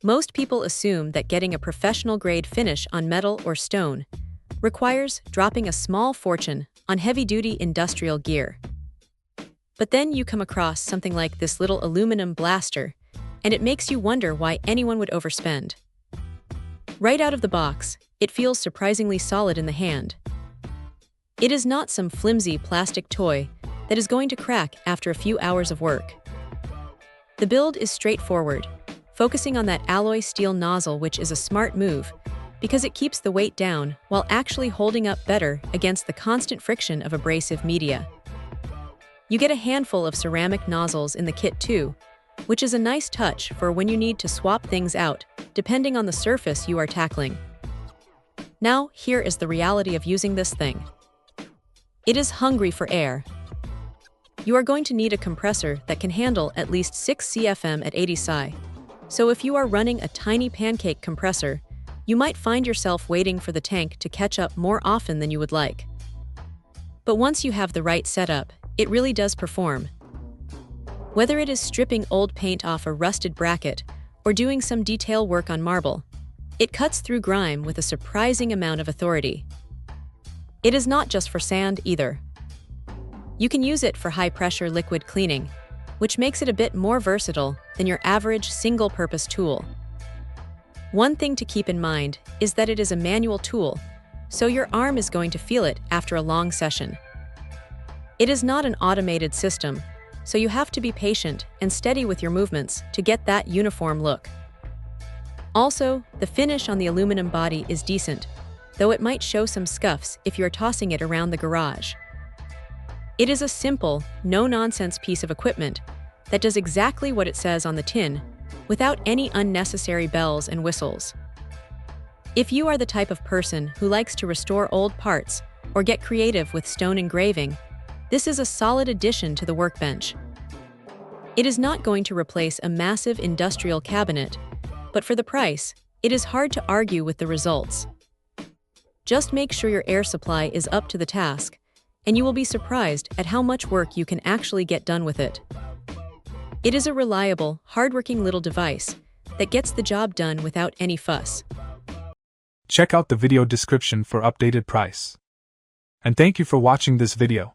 Most people assume that getting a professional-grade finish on metal or stone requires dropping a small fortune on heavy-duty industrial gear. But then you come across something like this little aluminum blaster, and it makes you wonder why anyone would overspend. Right out of the box, it feels surprisingly solid in the hand. It is not some flimsy plastic toy that is going to crack after a few hours of work. The build is straightforward, focusing on that alloy steel nozzle, which is a smart move because it keeps the weight down while actually holding up better against the constant friction of abrasive media. You get a handful of ceramic nozzles in the kit too, which is a nice touch for when you need to swap things out depending on the surface you are tackling. Now, here is the reality of using this thing. It is hungry for air. You are going to need a compressor that can handle at least 6 CFM at 80 psi. So if you are running a tiny pancake compressor, you might find yourself waiting for the tank to catch up more often than you would like. But once you have the right setup, it really does perform. Whether it is stripping old paint off a rusted bracket or doing some detail work on marble, it cuts through grime with a surprising amount of authority. It is not just for sand either. You can use it for high-pressure liquid cleaning, which makes it a bit more versatile than your average single-purpose tool. One thing to keep in mind is that it is a manual tool, so your arm is going to feel it after a long session. It is not an automated system, so you have to be patient and steady with your movements to get that uniform look. Also, the finish on the aluminum body is decent, though it might show some scuffs if you're tossing it around the garage. It is a simple, no-nonsense piece of equipment that does exactly what it says on the tin, without any unnecessary bells and whistles. If you are the type of person who likes to restore old parts or get creative with stone engraving, this is a solid addition to the workbench. It is not going to replace a massive industrial cabinet, but for the price, it is hard to argue with the results. Just make sure your air supply is up to the task, and you will be surprised at how much work you can actually get done with it. It is a reliable, hardworking little device that gets the job done without any fuss. Check out the video description for updated price. And thank you for watching this video.